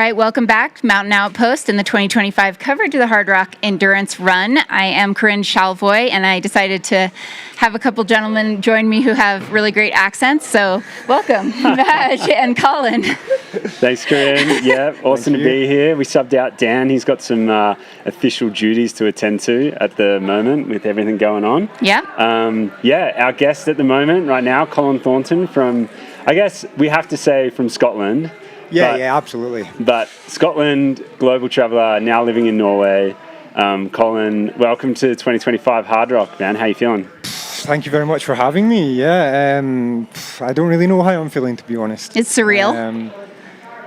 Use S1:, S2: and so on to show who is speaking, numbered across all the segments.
S1: right, welcome back to Mountain Outpost and the 2025 coverage of the Hardrock Endurance Run. I am Corinne Chalvoy, and I decided to have a couple gentlemen join me who have really great accents. So welcome, Maj and Colin.
S2: Thanks, Corinne. Yeah, awesome to be here. We subbed out Dan. He's got some official duties to attend to at the moment with everything going on.
S1: Yeah.
S2: Our guest at the moment right now, Colin Thornton from, I guess we have to say, from Scotland.
S3: Yeah, absolutely.
S2: But Scotland, global traveller, now living in Norway. Colin, welcome to 2025 Hardrock, man. How you feeling?
S3: Thank you very much for having me. Yeah, I don't really know how I'm feeling, to be honest.
S1: It's surreal.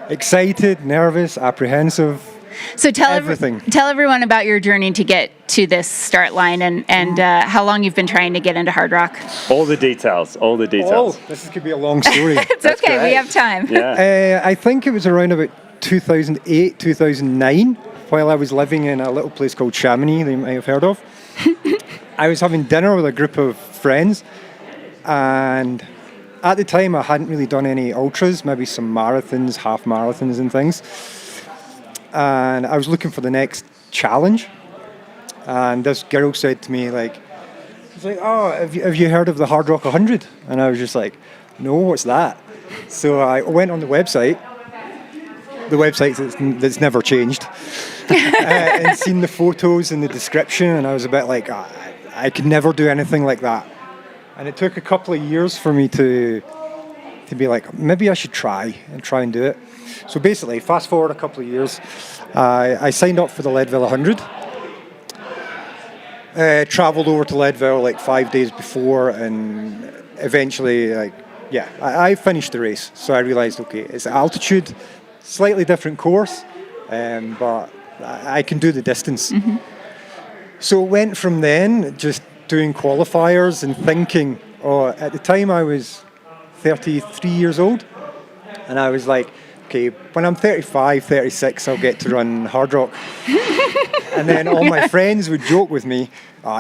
S3: Excited, nervous, apprehensive.
S1: So tell everyone about your journey to get to this start line and how long you've been trying to get into Hardrock.
S2: All the details.
S3: Oh, this could be a long story.
S1: It's okay, we have time.
S2: Yeah.
S3: I think it was around about 2008, 2009, while I was living in a little place called Chamonix, that you might have heard of. I was having dinner with a group of friends, and at the time I hadn't really done any ultras, maybe some marathons, half marathons and things. And I was looking for the next challenge, and this girl said to me, oh, have you heard of the Hardrock 100? And I was just like, no, what's that? So I went on the website that's never changed, and seen the photos and the description, and I was a bit like, I could never do anything like that. And it took a couple of years for me to be like, maybe I should try and do it. So basically, fast forward a couple of years, I signed up for the Leadville 100. Travelled over to Leadville like 5 days before, and eventually, I finished the race. So I realised, okay, it's altitude, slightly different course, but I can do the distance. Mm-hmm. So it went from then, just doing qualifiers and thinking, at the time I was 33 years old, and I was like, okay, when I'm 35, 36, I'll get to run Hardrock. And then all my friends would joke with me,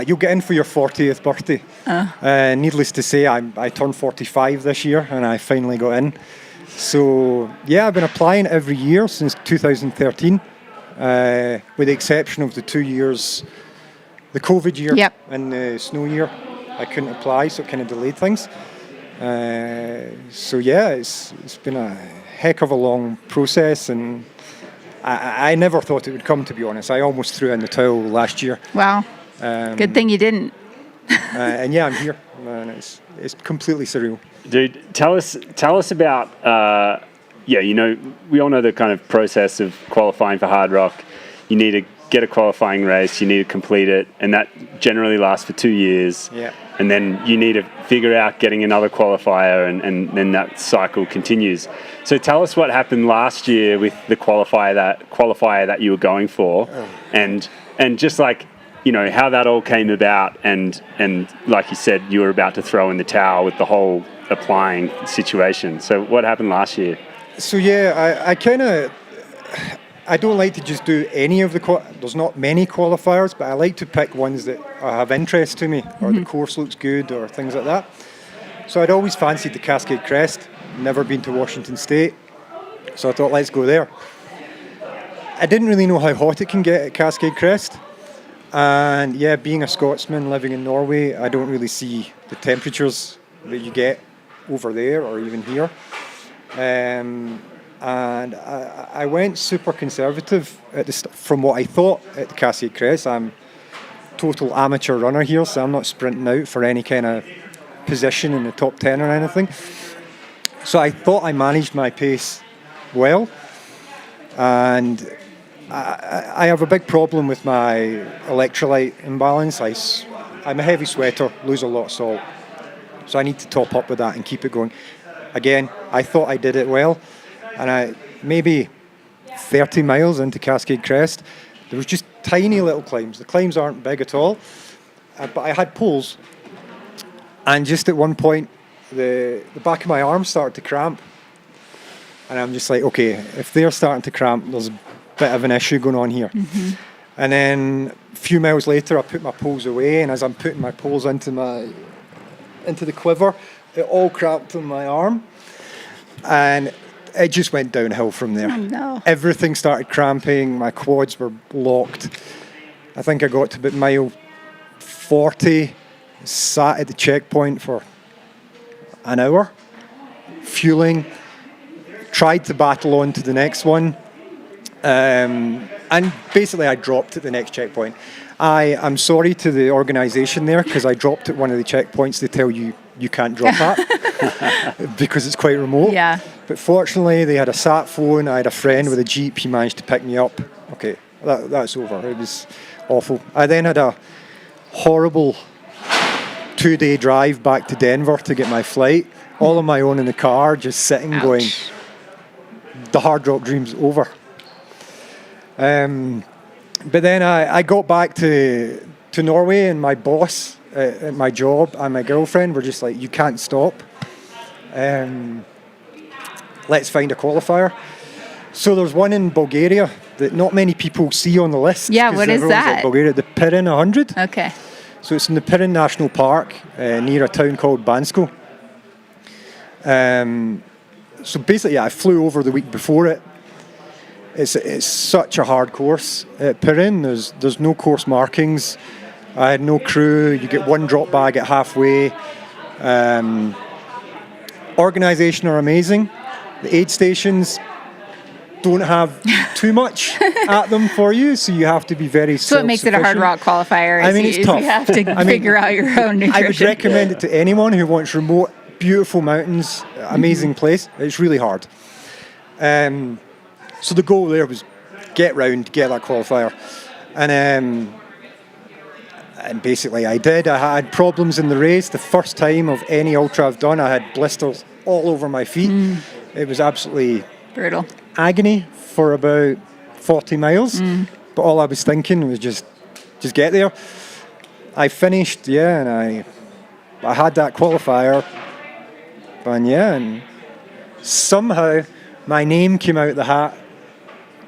S3: you'll get in for your 40th birthday. Needless to say, I turned 45 this year, and I finally got in. So, yeah, I've been applying every year since 2013, with the exception of the 2 years, the COVID year and the snow year. I couldn't apply, so it kind of delayed things. It's been a heck of a long process, and I never thought it would come, to be honest. I almost threw in the towel last year.
S1: Wow. Good thing you didn't.
S3: And I'm here, and it's completely surreal.
S2: Dude, tell us about, we all know the kind of process of qualifying for Hardrock. You need to get a qualifying race, you need to complete it, and that generally lasts for 2 years.
S3: Yeah.
S2: And then you need to figure out getting another qualifier, and then that cycle continues. So tell us what happened last year with the qualifier that you were going for, and just how that all came about, and like you said, you were about to throw in the towel with the whole applying situation. So what happened last year?
S3: So I don't like to just do any of there's not many qualifiers, but I like to pick ones that have interest to me, or the course looks good, or things like that. So I'd always fancied the Cascade Crest, never been to Washington State, so I thought, let's go there. I didn't really know how hot it can get at Cascade Crest, and being a Scotsman living in Norway, I don't really see the temperatures that you get over there or even here. And I went super conservative from what I thought at the Cascade Crest. I'm a total amateur runner here, so I'm not sprinting out for any kind of position in the top 10 or anything. So I thought I managed my pace well, and I have a big problem with my electrolyte imbalance. I'm a heavy sweater, lose a lot of salt, so I need to top up with that and keep it going. Again, I thought I did it well. And maybe 30 miles into Cascade Crest, there was just tiny little climbs. The climbs aren't big at all, but I had poles. And just at one point, the back of my arm started to cramp. And I'm just like, okay, if they're starting to cramp, there's a bit of an issue going on here. Mm-hmm. And then a few miles later, I put my poles away, and as I'm putting my poles into the quiver, it all cramped on my arm. And it just went downhill from there.
S1: Oh, no.
S3: Everything started cramping. My quads were locked. I think I got to about mile 40, sat at the checkpoint for an hour, fueling, tried to battle on to the next one, and basically I dropped at the next checkpoint. I'm sorry to the organisation there, because I dropped at one of the checkpoints they tell you can't drop at because it's quite remote.
S1: Yeah.
S3: But fortunately they had a sat phone. I had a friend with a Jeep. He managed to pick me up. Okay, that's over. It was awful. I then had a horrible 2-day drive back to Denver to get my flight, all on my own in the car, just sitting.
S1: Ouch.
S3: Going, the Hardrock dream's over. But then I got back to Norway, and my boss at my job and my girlfriend were just like, you can't stop. Let's find a qualifier. So there's one in Bulgaria that not many people see on the list.
S1: Yeah,
S3: 'cause
S1: what is
S3: everyone's
S1: that?
S3: like, Bulgaria, the Pirin 100.
S1: Okay.
S3: So it's in the Pirin National Park near a town called Bansko. So basically, yeah, I flew over the week before it. It's such a hard course at Pirin. There's no course markings. I had no crew. You get one drop bag at halfway. Organisation are amazing. The aid stations don't have too much at them for you, so you have to be very
S1: So it makes it a hard rock qualifier.
S3: I mean, it's tough.
S1: You have to figure out your own nutrition.
S3: I would recommend it to anyone who wants remote, beautiful mountains, amazing place. It's really hard. So the goal there was get that qualifier. And basically I did. I had problems in the race. The first time of any ultra I've done, I had blisters all over my feet. It was absolutely
S1: brutal
S3: agony for about 40 miles. But all I was thinking was just get there. I finished, and I had that qualifier. And somehow my name came out of the hat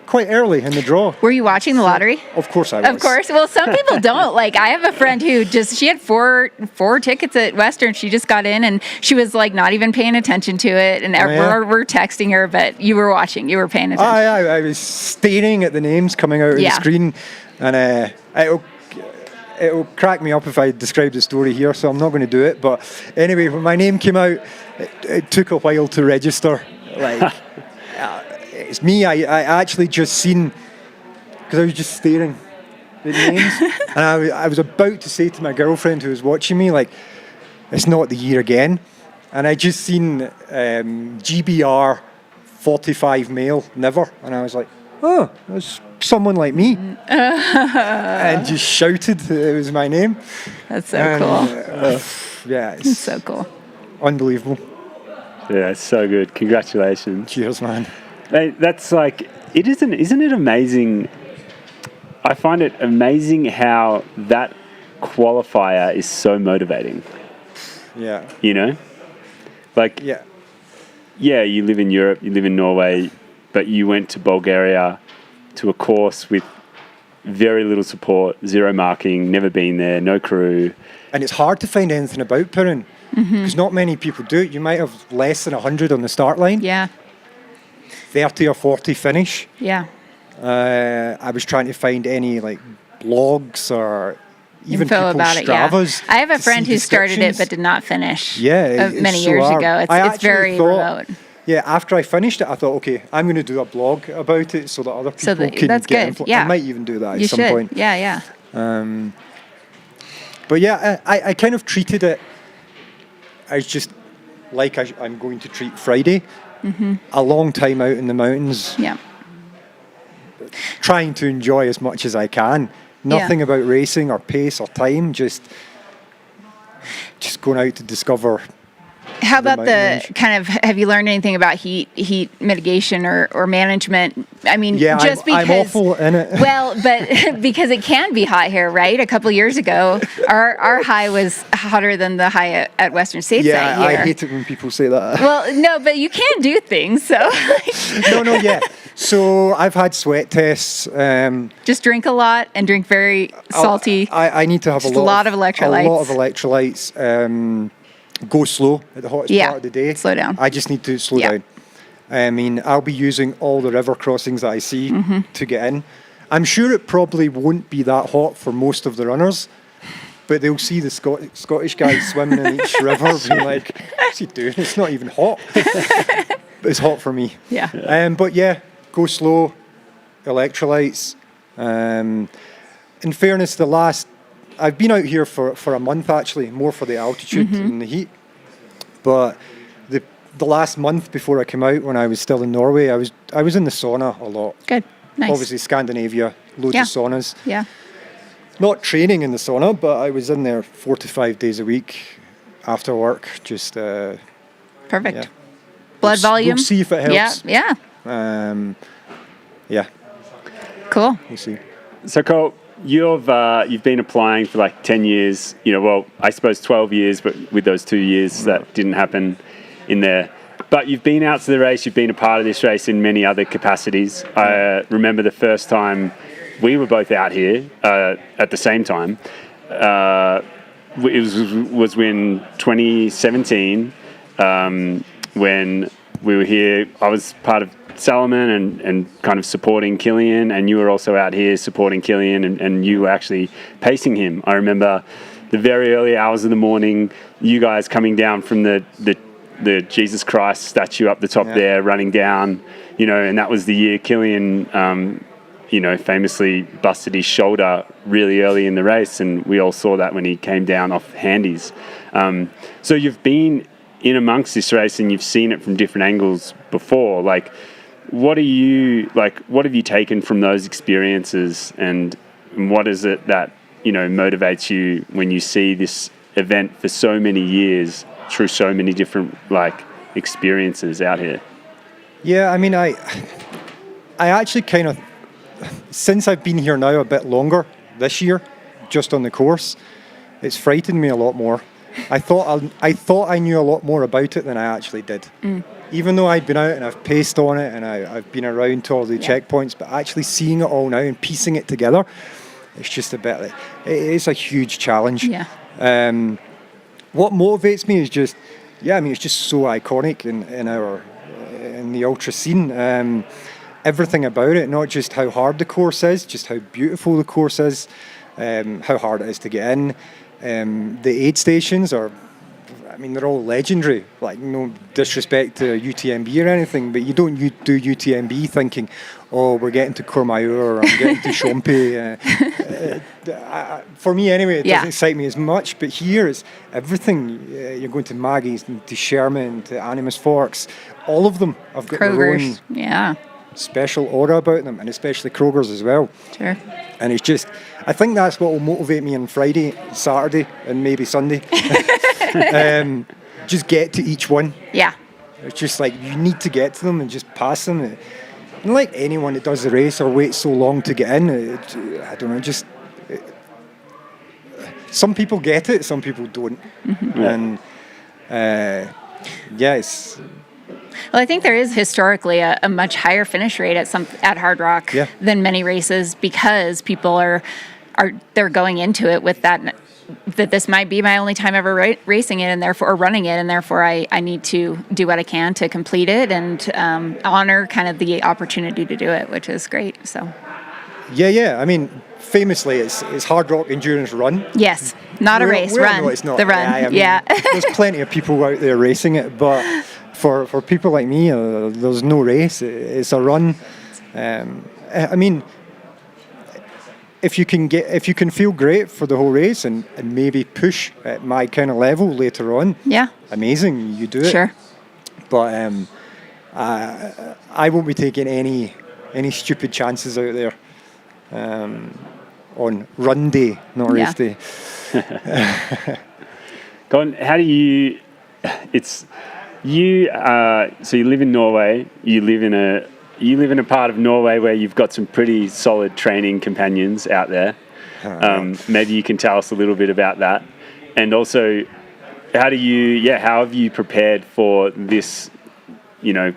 S3: quite early in the draw.
S1: Were you watching the lottery?
S3: Of course I was.
S1: Of course. Well, some people don't. Like, I have a friend who she had four tickets at Western. She just got in, and she was like not even paying attention to it. And we're texting her, but you were watching. You were paying attention.
S3: I was staring at the names coming out of the screen, and it'll crack me up if I describe the story here, so I'm not going to do it. But anyway, when my name came out, it took a while to register. Like, it's me. I actually just seen, because I was just staring at the names, and I was about to say to my girlfriend who was watching me, like, it's not the year again. And I just seen GBR 45 male, never. And I was like, oh, there's someone like me. And just shouted it was my name.
S1: That's so cool.
S3: Yeah, it's
S1: so cool.
S3: Unbelievable.
S2: Yeah, it's so good. Congratulations.
S3: Cheers, man.
S2: Hey, that's like, isn't it amazing? I find it amazing how that qualifier is so motivating.
S3: Yeah.
S2: You know? Like, yeah, you live in Europe, you live in Norway, but you went to Bulgaria to a course with very little support, zero marking, never been there, no crew.
S3: And it's hard to find anything about Pirin, because not many people do it. You might have less than 100 on the start line.
S1: Yeah.
S3: 30 or 40 finish.
S1: Yeah.
S3: I was trying to find any like blogs or even
S1: info about
S3: Stravas.
S1: It. Yeah. I have a friend who started it but did not finish.
S3: Yeah,
S1: many years ago. It's very remote.
S3: Yeah, after I finished it, I thought, okay, I'm going to do a blog about it so that other people can
S1: that's
S3: get
S1: good. Yeah.
S3: I might even do that
S1: you
S3: at some
S1: should.
S3: point.
S1: Yeah.
S3: But yeah, I kind of treated it as just like I'm going to treat Friday. A long time out in the mountains.
S1: Yeah.
S3: Trying to enjoy as much as I can. Nothing about racing or pace or time, just going out to discover.
S1: How about the kind of, have you learned anything about heat mitigation or management? I mean, just because...
S3: I'm awful in it.
S1: Well, but because it can be hot here, right? A couple years ago, our high was hotter than the high at Western Stateside here.
S3: Yeah, I hate it when people say that.
S1: Well, no, but you can do things, so...
S3: No. So I've had sweat tests.
S1: Just drink a lot and drink very salty.
S3: I need to have a lot of electrolytes. A lot of electrolytes. Go slow at the hottest part of the day.
S1: Slow down.
S3: I just need to slow down. I mean, I'll be using all the river crossings that I see to get in. I'm sure it probably won't be that hot for most of the runners, but they'll see the Scottish guys swimming in each river being like, what's he doing? It's not even hot. But it's hot for me.
S1: Yeah.
S3: But yeah, go slow, electrolytes. In fairness, I've been out here for a month actually, more for the altitude and the heat. But the last month before I came out, when I was still in Norway, I was in the sauna a lot.
S1: Good. Nice.
S3: Obviously, Scandinavia, loads of saunas.
S1: Yeah.
S3: Not training in the sauna, but I was in there 4 to 5 days a week after work. Just
S1: perfect.
S3: Yeah.
S1: Blood volume.
S3: We'll see if it helps.
S1: Yeah.
S3: Yeah.
S1: Cool.
S3: We'll see.
S2: So, Cole, you've been applying for like 10 years, well, I suppose 12 years, but with those 2 years that didn't happen in there. But you've been out to the race, you've been a part of this race in many other capacities. I remember the first time we were both out here at the same time. It was in 2017 when we were here. I was part of Salomon and kind of supporting Killian, and you were also out here supporting Killian, and you were actually pacing him. I remember the very early hours of the morning, you guys coming down from the Jesus Christ statue up the top there, running down, and that was the year Killian, famously busted his shoulder really early in the race, and we all saw that when he came down off handies. So you've been in amongst this race and you've seen it from different angles before. Like, what have you taken from those experiences, and what is it that, motivates you when you see this event for so many years through so many different experiences out here?
S3: Yeah, I mean, I actually kind of, since I've been here now a bit longer this year, just on the course, it's frightened me a lot more. I thought I knew a lot more about it than I actually did. Even though I'd been out and I've paced on it and I've been around to all the checkpoints, but actually seeing it all now and piecing it together, it's just a bit it's a huge challenge.
S1: Yeah.
S3: What motivates me is just, it's just so iconic in the ultra scene. Everything about it, not just how hard the course is, just how beautiful the course is, how hard it is to get in. The aid stations they're all legendary. Like, no disrespect to UTMB or anything, but you don't do UTMB thinking, oh, we're getting to Courmayeur or I'm getting to Chompe. For me anyway, it doesn't excite me as much, but here it's everything. You're going to Maggie's, to Sherman, to Animus Forks. All of them have got
S1: Kroger's.
S3: their own special aura about them, and especially Kroger's as well.
S1: Sure.
S3: And it's just, I think that's what will motivate me on Friday, Saturday, and maybe Sunday. Just get to each one.
S1: Yeah.
S3: It's just like, you need to get to them and just pass them. And like anyone that does the race or waits so long to get in, I don't know, some people get it, some people don't. And it's...
S1: Well, I think there is historically a much higher finish rate at Hardrock than many races, because people they're going into it with that this might be my only time ever racing it, and therefore, or running it, and therefore I need to do what I can to complete it and honor kind of the opportunity to do it, which is great. So. Yeah.
S3: I mean, famously, it's Hardrock Endurance Run.
S1: Yes, not a race, run.
S3: No, it's not.
S1: The run.
S3: There's plenty of people out there racing it, but for people like me, there's no race. It's a run. If you can feel great for the whole race and maybe push at my kind of level later on, amazing, you do it.
S1: Sure.
S3: But I won't be taking any stupid chances out there on run day, not race day.
S2: Colin, how do you? So you live in Norway. You live in a part of Norway where you've got some pretty solid training companions out there. Maybe you can tell us a little bit about that. And also, how have you prepared for this,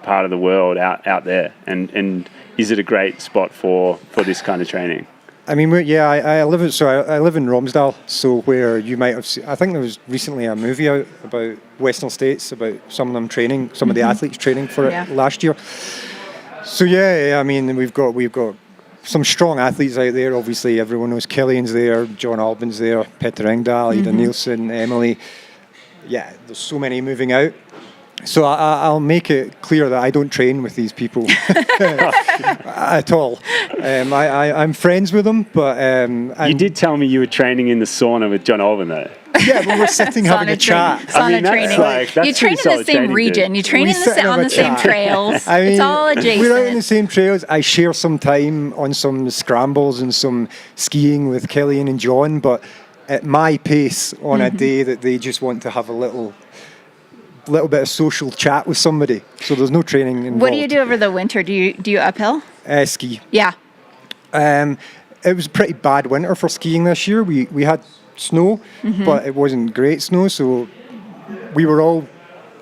S2: part of the world out there? And is it a great spot for this kind of training?
S3: I mean, I live in Romsdal, so where you might have seen, I think there was recently a movie out about Western States, about some of them training, some of the athletes training for it last year. So I mean, we've got some strong athletes out there. Obviously, everyone knows Killian's there, John Albin's there, Petter Engdahl, Ida Nielsen, Emily. Yeah, there's so many moving out. So I'll make it clear that I don't train with these people at all. I'm friends with them, but...
S2: you did tell me you were training in the sauna with John Albin, though.
S3: Yeah, but we're sitting having a chat.
S1: Sauna training. You train in the same region. You train on the same trails. I mean, it's all adjacent.
S3: We're out in the same trails. I share some time on some scrambles and some skiing with Killian and John, but at my pace on a day that they just want to have a little bit of social chat with somebody. So there's no training involved.
S1: What do you do over the winter? Do you uphill?
S3: Ski.
S1: Yeah.
S3: It was a pretty bad winter for skiing this year. We had snow, but it wasn't great snow, so we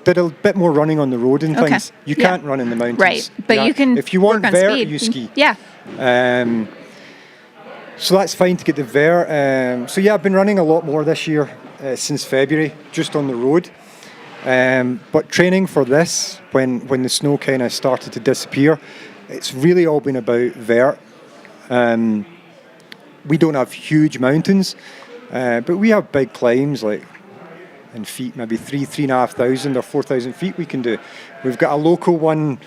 S3: did a bit more running on the road and things. You can't run in the mountains.
S1: Right, but you can
S3: if you want
S1: work on
S3: vert,
S1: speed.
S3: you ski.
S1: Yeah.
S3: So that's fine to get the vert. I've been running a lot more this year since February, just on the road. But training for this, when the snow kind of started to disappear, it's really all been about vert. We don't have huge mountains, but we have big climbs, like in feet, maybe 3,500 or 4,000 feet we can do. We've got a local one.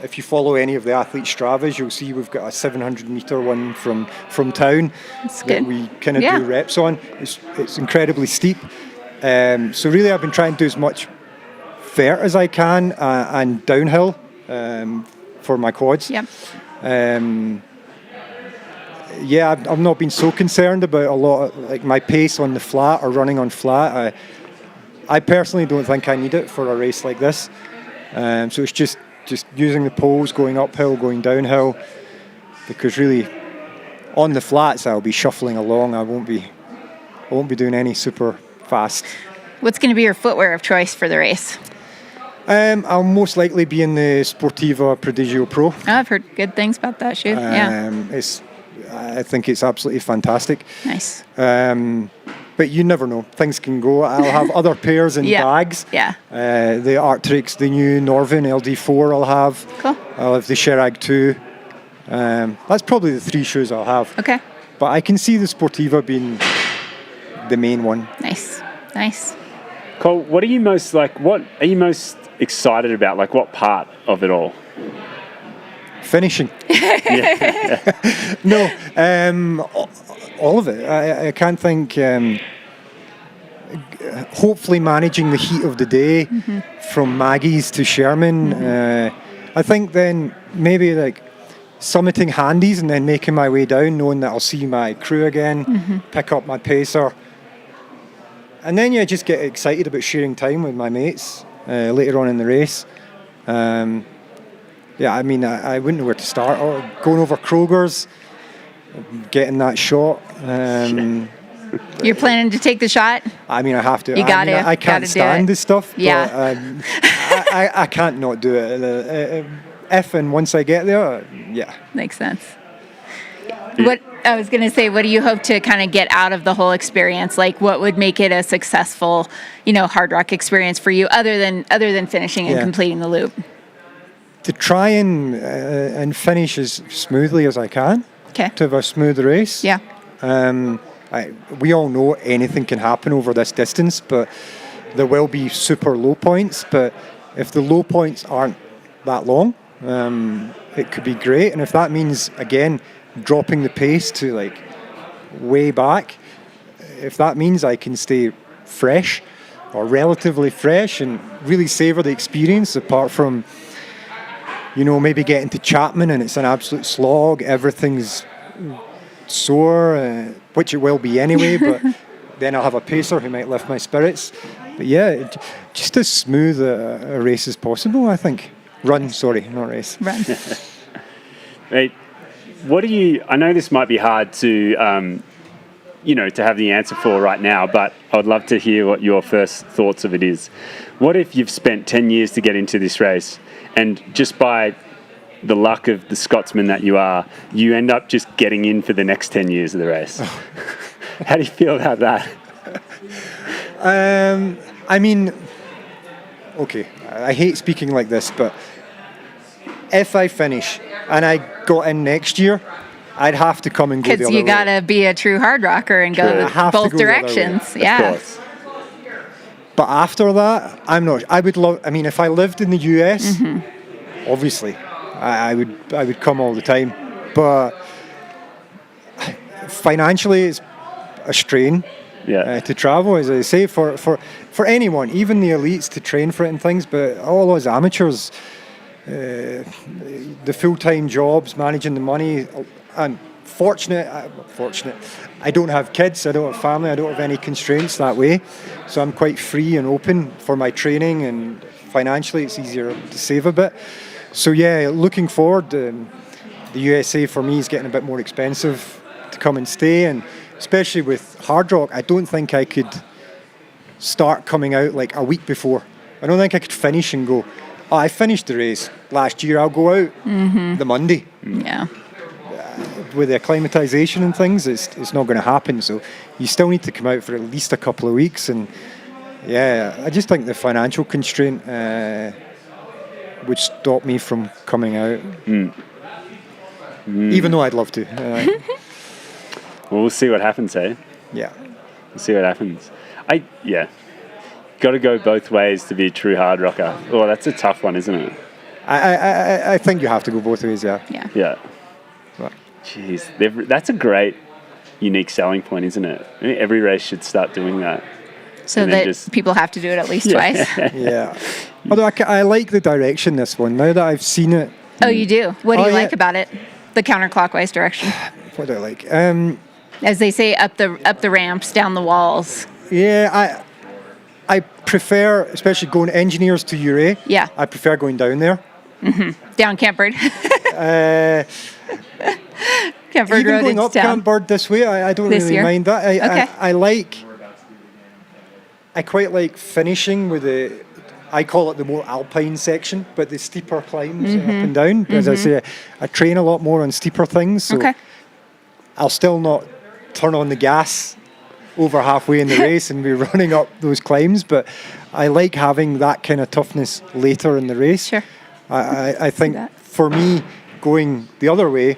S3: If you follow any of the athlete Stravas, you'll see we've got a 700-meter one from town that we kind of do reps on. It's incredibly steep. So really, I've been trying to do as much vert as I can and downhill for my quads.
S1: Yep.
S3: I've not been so concerned about a lot of, like, my pace on the flat or running on flat. I personally don't think I need it for a race like this. So it's just using the poles, going uphill, going downhill, because really on the flats I'll be shuffling along. I won't be doing any super fast.
S1: What's going to be your footwear of choice for the race?
S3: I'll most likely be in the Sportiva Prodigio Pro.
S1: Oh, I've heard good things about that shoe.
S3: I think it's absolutely fantastic.
S1: Nice.
S3: But you never know. Things can go. I'll have other pairs in bags.
S1: Yeah.
S3: The Arc'teryx, the new Norway LD4 I'll have.
S1: Cool.
S3: I'll have the Sherag 2. That's probably the 3 shoes I'll have.
S1: Okay.
S3: But I can see the Sportiva being the main one.
S1: Nice.
S2: Cole, what are you most excited about? Like, what part of it all?
S3: Finishing. No, all of it. I can't think. Hopefully managing the heat of the day from Maggie's to Sherman. I think then maybe like summiting Handies and then making my way down, knowing that I'll see my crew again, pick up my pacer. And then just get excited about sharing time with my mates later on in the race. I mean, I wouldn't know where to start. Going over Kroger's, getting that shot.
S1: You're planning to take the shot?
S3: I mean, I have to.
S1: You got to.
S3: I can't stand this stuff.
S1: Yeah.
S3: But, I can't not do it. If and once I get there,
S1: Makes sense. What I was going to say, what do you hope to kind of get out of the whole experience? Like, what would make it a successful, Hardrock experience for you, other than finishing and completing the loop?
S3: To try and finish as smoothly as I can.
S1: Okay.
S3: To have a smooth race.
S1: Yeah.
S3: We all know anything can happen over this distance, but there will be super low points. But if the low points aren't that long, it could be great. And if that means, again, dropping the pace to like way back, if that means I can stay fresh or relatively fresh and really savour the experience, apart from maybe getting to Chapman and it's an absolute slog, everything's sore, which it will be anyway, but then I'll have a pacer who might lift my spirits. But just as smooth a race as possible, I think. Run, sorry, not race.
S1: Run.
S2: Right. I know this might be hard to have the answer for right now, but I'd love to hear what your first thoughts of it is. What if you've spent 10 years to get into this race, and just by the luck of the Scotsman that you are, you end up just getting in for the next 10 years of the race. How do you feel about that?
S3: I mean, okay, I hate speaking like this, but if I finish and I got in next year, I'd have to come and go the
S1: Because
S3: other way.
S1: you got to be a true hard rocker and
S2: True. I
S1: go
S3: have to
S1: both
S3: go the other way.
S1: directions.
S2: Of
S1: Yeah.
S2: course.
S3: But after that, I'm not. I would love. I mean, if I lived in the US, obviously, I would come all the time. But financially, it's a strain
S2: Yeah.
S3: to travel, as I say, for anyone, even the elites, to train for it and things. But all us amateurs, the full-time jobs, managing the money, and fortunate. I don't have kids, I don't have family, I don't have any constraints that way. So I'm quite free and open for my training, and financially it's easier to save a bit. So yeah, looking forward, the USA for me is getting a bit more expensive to come and stay, and especially with Hardrock, I don't think I could start coming out like a week before. I don't think I could finish and go, oh, I finished the race last year, I'll go out the Monday.
S1: Yeah.
S3: With the acclimatization and things, it's not going to happen. So you still need to come out for at least a couple of weeks. And yeah, I just think the financial constraint would stop me from coming out. Even though I'd love to.
S2: Well, we'll see what happens, eh?
S3: Yeah.
S2: We'll see what happens. Got to go both ways to be a true hard rocker. Oh, that's a tough one, isn't it?
S3: I think you have to go both ways, yeah.
S1: Yeah.
S2: Yeah.
S3: But
S2: Jeez, that's a great, unique selling point, isn't it? I mean, every race should start doing that.
S1: So
S2: And then
S1: that
S2: just-
S1: people have to do it at least twice.
S3: yeah. Although I like the direction this one. Now that I've seen it,
S1: Oh, you do? What do
S3: Oh,
S1: you
S3: yeah.
S1: like about it? The counterclockwise direction.
S3: what do I like?
S1: As they say, up the ramps, down the walls.
S3: Yeah, I prefer, especially going engineers to Uray.
S1: Yeah.
S3: I prefer going down there.
S1: Down Kentford. Kentford
S3: Even
S1: Road
S3: going
S1: into
S3: up
S1: town.
S3: Camp Bird this way, I don't
S1: This
S3: really
S1: year?
S3: mind that.
S1: Okay.
S3: I quite like finishing with I call it the more alpine section, but the steeper climbs up and down. As I say, I train a lot more on steeper things, so
S1: Okay.
S3: I'll still not turn on the gas over halfway in the race and be running up those climbs, but I like having that kind of toughness later in the race.
S1: Sure.
S3: I think
S1: that.
S3: for me, going the other way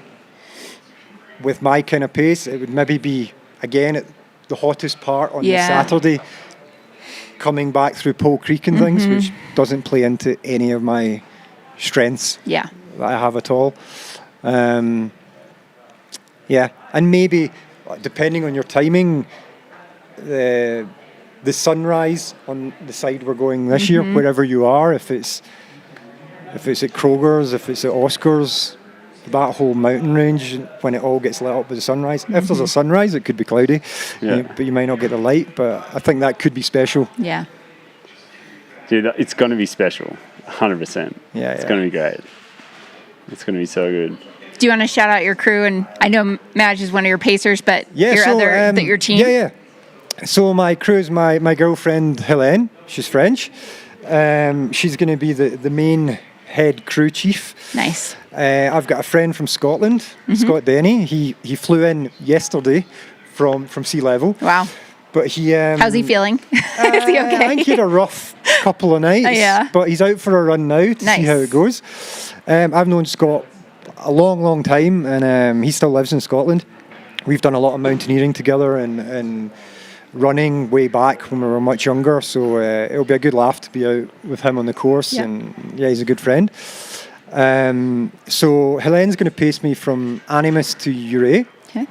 S3: with my kind of pace, it would maybe be, again, at the hottest part on the
S1: Yeah.
S3: Saturday, coming back through Pole Creek and things, which doesn't play into any of my strengths
S1: Yeah.
S3: that I have at all. Yeah, and maybe, depending on your timing, the sunrise on the side we're going this year, wherever you are, if it's at Kroger's, if it's at Oscar's, that whole mountain range, when it all gets lit up with the sunrise. If there's a sunrise, it could be cloudy, but you might not get the light, but I think that could be special.
S1: Yeah.
S2: Dude, it's going to be special. 100%.
S3: Yeah,
S2: It's
S3: yeah.
S2: going to be great. It's going to be so good.
S1: Do you want to shout out your crew? And I know Madge is one of your pacers, but your team.
S3: Yeah. So my crew is my girlfriend Helene. She's French. She's going to be the main head crew chief.
S1: Nice.
S3: I've got a friend from Scotland, Scott Denny. He flew in yesterday from sea level.
S1: Wow.
S3: But he
S1: How's he feeling? Is he okay?
S3: I think he had a rough couple of nights.
S1: Yeah.
S3: But he's out for a run now to see how it goes. I've known Scott a long time, and he still lives in Scotland. We've done a lot of mountaineering together and running way back when we were much younger. So it'll be a good laugh to be out with him on the course.
S1: Yeah.
S3: And yeah, he's a good friend. So Helene's going to pace me from Animus to Uray.
S1: Okay.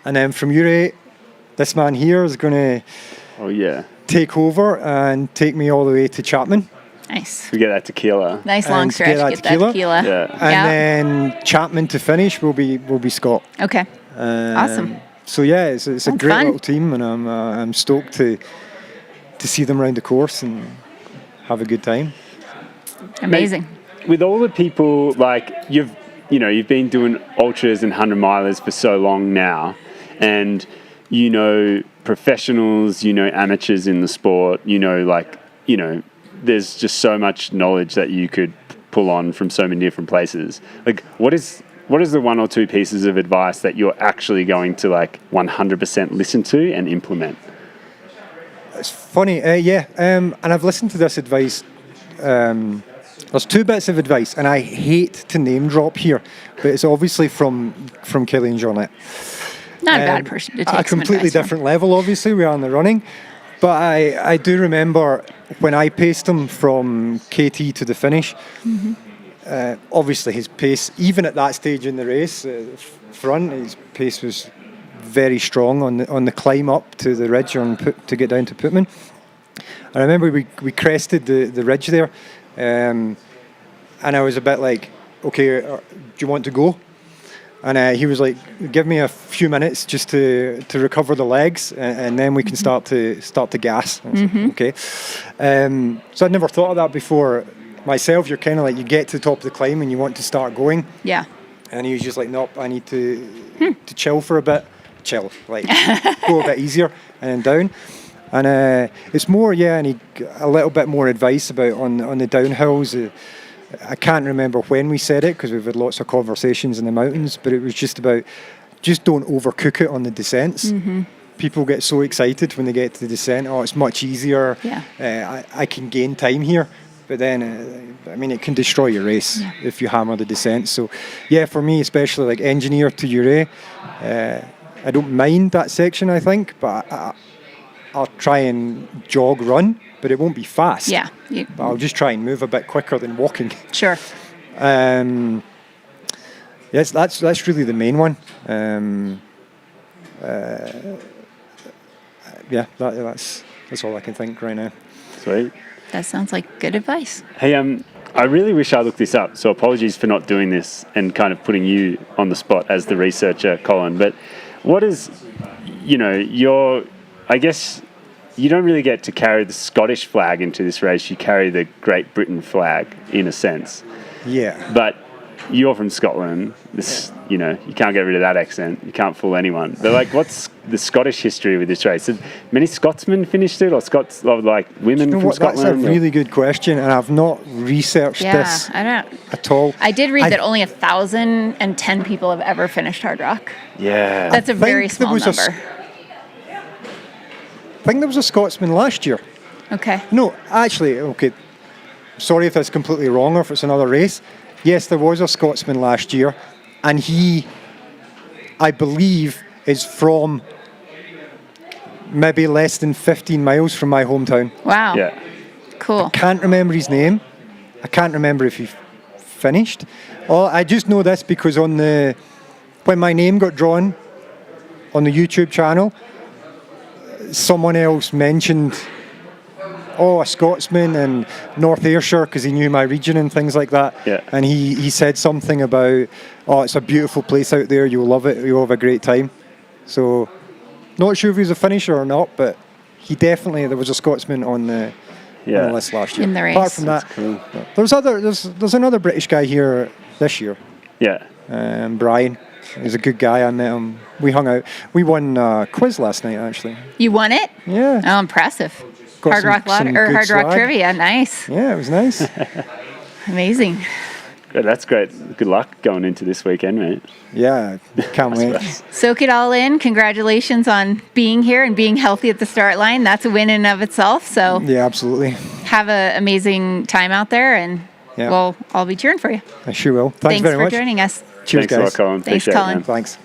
S3: And then from Uray, this man here is going to
S2: Oh, yeah.
S3: take over and take me all the way to Chapman.
S1: Nice.
S2: We get that tequila.
S1: Nice long
S3: And
S1: stretch.
S3: get that
S1: Get that
S3: tequila.
S1: tequila.
S2: Yeah.
S3: And then Chapman to finish will be Scott.
S1: Okay. Awesome.
S3: So yeah, it's a
S1: That's
S3: great
S1: fun.
S3: little team, and I'm stoked to see them around the course and have a good time.
S1: Amazing.
S2: With all the people, like, you've been doing ultras and 100 milers for so long now, and professionals, amateurs in the sport, there's just so much knowledge that you could pull on from so many different places. Like, what is the one or two pieces of advice that you're actually going to like 100% listen to and implement?
S3: It's funny, and I've listened to this advice. There's two bits of advice, and I hate to name drop here, but it's obviously from Kelly and Jeanette.
S1: Not a bad person to take
S3: a completely
S1: some advice
S3: different level, obviously, we are in the running. But I do remember when I paced him from KT to the finish, obviously his pace, even at that stage in the race, front, his pace was very strong on the climb up to the ridge to get down to Putman. I remember we crested the ridge there, and I was a bit like, okay, do you want to go? And he was like, give me a few minutes just to recover the legs, and then we can start to gas. I was like, okay. So I'd never thought of that before myself. You're kind of like, you get to the top of the climb and you want to start going.
S1: Yeah.
S3: And he was just like, nope, I need to chill for a bit. Chill, like go a bit easier and then down. And it's more, I need a little bit more advice about on the downhills. I can't remember when we said it because we've had lots of conversations in the mountains, but it was just about, just don't overcook it on the descents. People get so excited when they get to the descent. Oh, it's much easier.
S1: Yeah.
S3: I can gain time here. But then, it can destroy your race if you hammer the descent. So, for me, especially like engineer to Ure, I don't mind that section, I think, but I'll try and jog run, but it won't be fast.
S1: Yeah.
S3: But I'll just try and move a bit quicker than walking.
S1: Sure.
S3: Yes, that's really the main one. That's all I can think right now.
S2: Sweet.
S1: That sounds like good advice.
S2: Hey, I really wish I looked this up, so apologies for not doing this and kind of putting you on the spot as the researcher, Colin. But what is, I guess you don't really get to carry the Scottish flag into this race. You carry the Great Britain flag, in a sense.
S3: Yeah.
S2: But you're from Scotland. You can't get rid of that accent. You can't fool anyone. But like, what's the Scottish history with this race? Have many Scotsmen finished it, or Scots, or like women from Scotland?
S3: That's a really good question, and I've not researched this at all.
S1: I did read that only 1,010 people have ever finished Hardrock.
S2: Yeah.
S1: That's a very small number.
S3: I think there was a Scotsman last year.
S1: Okay.
S3: No, actually, okay. Sorry if that's completely wrong or if it's another race. Yes, there was a Scotsman last year, and he, I believe, is from maybe less than 15 miles from my hometown.
S1: Wow.
S2: Yeah.
S1: Cool.
S3: I can't remember his name. I can't remember if he finished. Oh, I just know this because when my name got drawn on the YouTube channel, someone else mentioned, a Scotsman and North Ayrshire, because he knew my region and things like that.
S2: Yeah.
S3: And he said something about, it's a beautiful place out there, you'll love it, you'll have a great time. So, not sure if he was a finisher or not, but there was a Scotsman on the list last year.
S1: In the race.
S3: Apart from that,
S2: cool.
S3: there's another British guy here this year.
S2: Yeah.
S3: Brian. He's a good guy. I met him. We hung out. We won a quiz last night, actually.
S1: You won it?
S3: Yeah.
S1: Oh, impressive.
S3: Got
S1: Hardrock
S3: swag.
S1: trivia. Nice.
S3: Yeah, it was nice.
S1: Amazing.
S2: Good, that's great. Good luck going into this weekend, mate.
S3: Yeah, can't wait.
S1: Soak it all in. Congratulations on being here and being healthy at the start line. That's a win in and of itself. So
S3: Yeah, absolutely.
S1: have an amazing time out there, and I'll be cheering for you.
S3: I sure will. Thanks very much.
S1: Thanks for joining us.
S3: Cheers,
S2: Thanks a lot,
S3: guys.
S2: Colin.
S1: Thanks,
S2: Appreciate it,
S1: Colin.
S2: man.
S3: Thanks.